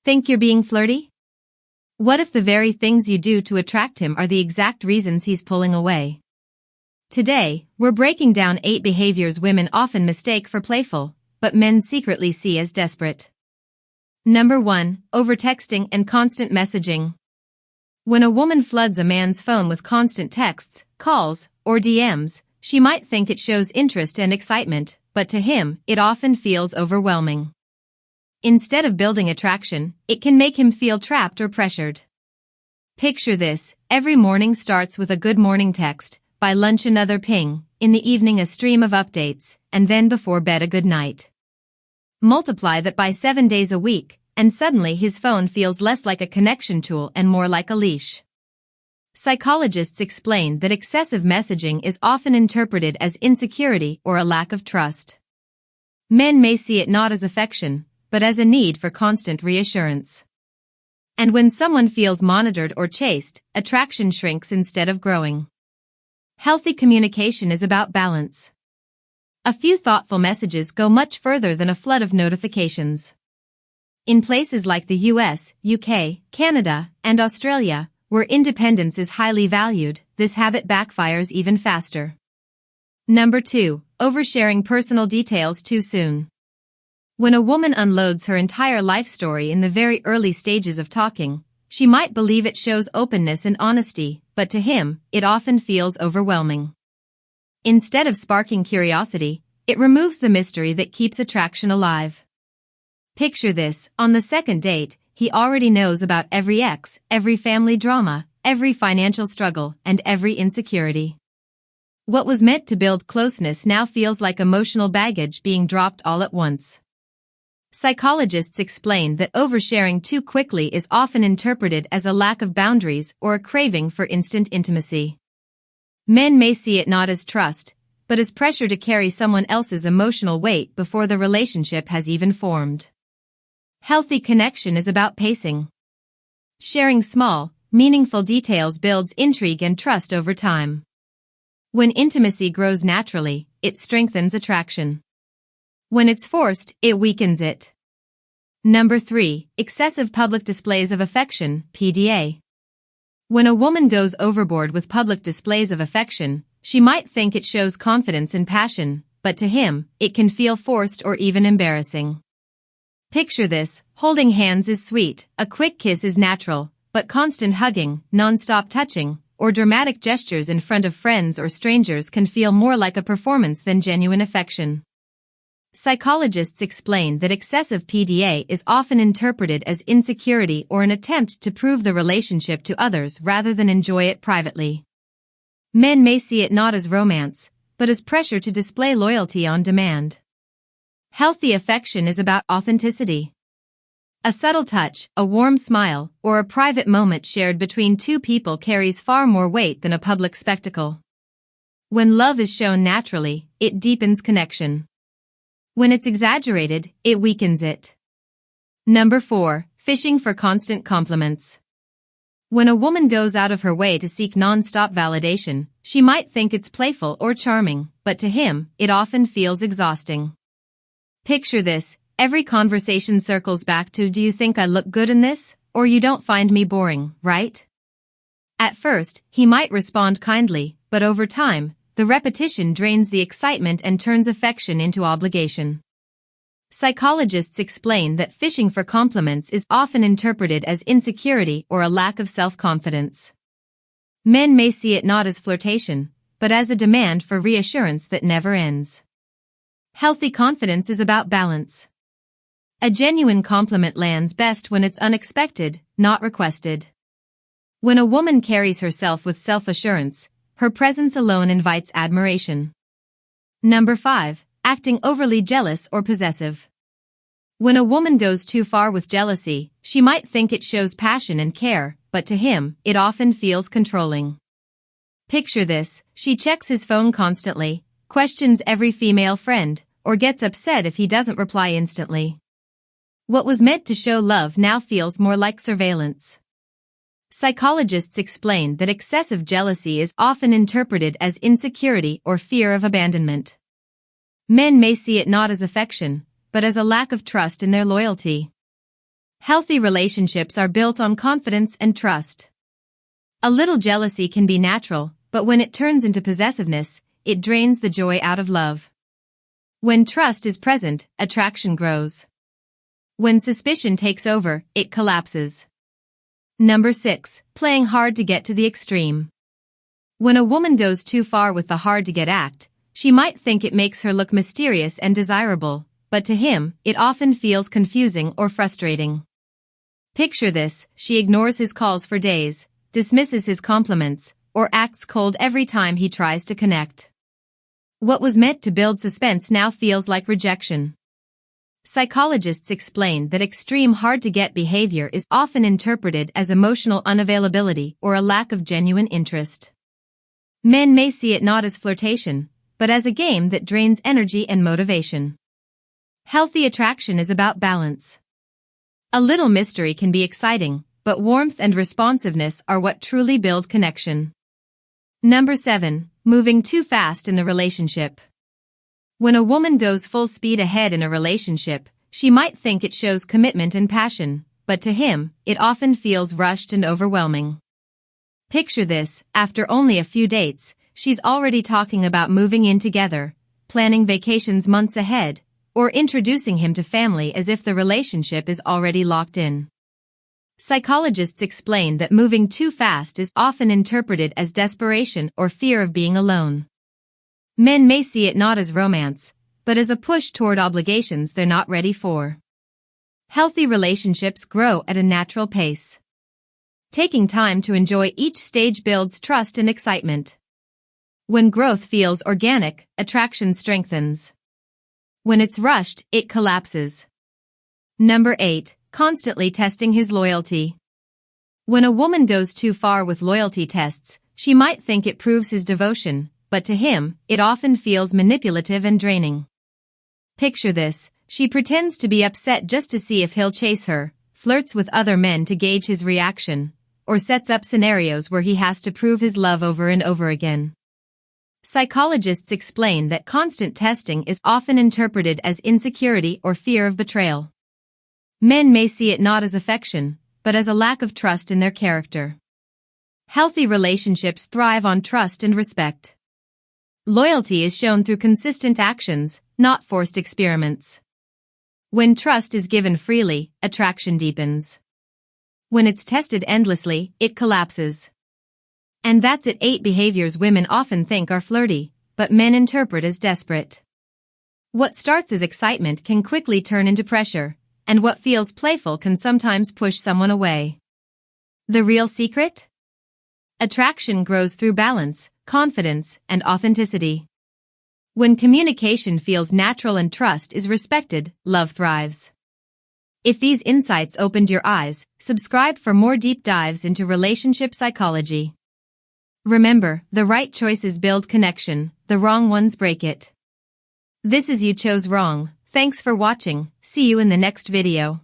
Think you're being flirty? What if the very things you do to attract him are the exact reasons he's pulling away? Today, we're breaking down 8 behaviors women often mistake for playful, but men secretly see as desperate. Number 1. Overtexting and constant messaging. When a woman floods a man's phone with constant texts, calls, or DMs, she might think it shows interest and excitement, but to him, it often feels overwhelming. Instead of building attraction, it can make him feel trapped or pressured. Picture this: every morning starts with a good morning text, by lunch another ping, in the evening a stream of updates, and then before bed a good night. Multiply that by 7 days a week, and suddenly his phone feels less like a connection tool and more like a leash. Psychologists explain that excessive messaging is often interpreted as insecurity or a lack of trust. Men may see it not as affection, but as a need for constant reassurance. And when someone feels monitored or chased, attraction shrinks instead of growing. Healthy communication is about balance. A few thoughtful messages go much further than a flood of notifications. In places like the US, UK, Canada, and Australia, where independence is highly valued, this habit backfires even faster. Number 2. Oversharing personal details too soon. When a woman unloads her entire life story in the very early stages of talking, she might believe it shows openness and honesty, but to him, it often feels overwhelming. Instead of sparking curiosity, it removes the mystery that keeps attraction alive. Picture this: on the second date, he already knows about every ex, every family drama, every financial struggle, and every insecurity. What was meant to build closeness now feels like emotional baggage being dropped all at once. Psychologists explain that oversharing too quickly is often interpreted as a lack of boundaries or a craving for instant intimacy. Men may see it not as trust, but as pressure to carry someone else's emotional weight before the relationship has even formed. Healthy connection is about pacing. Sharing small, meaningful details builds intrigue and trust over time. When intimacy grows naturally, it strengthens attraction. When it's forced, it weakens it. Number 3. Excessive public displays of affection, PDA. When a woman goes overboard with public displays of affection, she might think it shows confidence and passion, but to him, it can feel forced or even embarrassing. Picture this: holding hands is sweet, a quick kiss is natural, but constant hugging, non-stop touching, or dramatic gestures in front of friends or strangers can feel more like a performance than genuine affection. Psychologists explain that excessive PDA is often interpreted as insecurity or an attempt to prove the relationship to others rather than enjoy it privately. Men may see it not as romance, but as pressure to display loyalty on demand. Healthy affection is about authenticity. A subtle touch, a warm smile, or a private moment shared between two people carries far more weight than a public spectacle. When love is shown naturally, it deepens connection. When it's exaggerated, it weakens it. Number 4. Fishing for constant compliments. When a woman goes out of her way to seek non-stop validation, she might think it's playful or charming, but to him, it often feels exhausting. Picture this: every conversation circles back to "do you think I look good in this?" or "you don't find me boring, right?" At first, he might respond kindly, but over time, the repetition drains the excitement and turns affection into obligation. Psychologists explain that fishing for compliments is often interpreted as insecurity or a lack of self-confidence. Men may see it not as flirtation, but as a demand for reassurance that never ends. Healthy confidence is about balance. A genuine compliment lands best when it's unexpected, not requested. When a woman carries herself with self-assurance, her presence alone invites admiration. Number 5. Acting overly jealous or possessive. When a woman goes too far with jealousy, she might think it shows passion and care, but to him, it often feels controlling. Picture this: she checks his phone constantly, questions every female friend, or gets upset if he doesn't reply instantly. What was meant to show love now feels more like surveillance. Psychologists explain that excessive jealousy is often interpreted as insecurity or fear of abandonment. Men may see it not as affection, but as a lack of trust in their loyalty. Healthy relationships are built on confidence and trust. A little jealousy can be natural, but when it turns into possessiveness, it drains the joy out of love. When trust is present, attraction grows. When suspicion takes over, it collapses. Number 6. Playing hard to get to the extreme. When a woman goes too far with the hard-to-get act, she might think it makes her look mysterious and desirable, but to him, it often feels confusing or frustrating. Picture this: she ignores his calls for days, dismisses his compliments, or acts cold every time he tries to connect. What was meant to build suspense now feels like rejection. Psychologists explain that extreme hard-to-get behavior is often interpreted as emotional unavailability or a lack of genuine interest. Men may see it not as flirtation, but as a game that drains energy and motivation. Healthy attraction is about balance. A little mystery can be exciting, but warmth and responsiveness are what truly build connection. Number 7. Moving too fast in the relationship. When a woman goes full speed ahead in a relationship, she might think it shows commitment and passion, but to him, it often feels rushed and overwhelming. Picture this: after only a few dates, she's already talking about moving in together, planning vacations months ahead, or introducing him to family as if the relationship is already locked in. Psychologists explain that moving too fast is often interpreted as desperation or fear of being alone. Men may see it not as romance, but as a push toward obligations they're not ready for. Healthy relationships grow at a natural pace. Taking time to enjoy each stage builds trust and excitement. When growth feels organic, attraction strengthens. When it's rushed, it collapses. Number 8. Constantly testing his loyalty. When a woman goes too far with loyalty tests, she might think it proves his devotion, but to him, it often feels manipulative and draining. Picture this: she pretends to be upset just to see if he'll chase her, flirts with other men to gauge his reaction, or sets up scenarios where he has to prove his love over and over again. Psychologists explain that constant testing is often interpreted as insecurity or fear of betrayal. Men may see it not as affection, but as a lack of trust in their character. Healthy relationships thrive on trust and respect. Loyalty is shown through consistent actions, not forced experiments. When trust is given freely, attraction deepens. When it's tested endlessly, it collapses. And that's it: 8 behaviors women often think are flirty, but men interpret as desperate. What starts as excitement can quickly turn into pressure, and what feels playful can sometimes push someone away. The real secret? Attraction grows through balance, confidence, and authenticity. When communication feels natural and trust is respected, love thrives. If these insights opened your eyes, subscribe for more deep dives into relationship psychology. Remember, the right choices build connection, the wrong ones break it. This is You Chose Wrong. Thanks for watching. See you in the next video.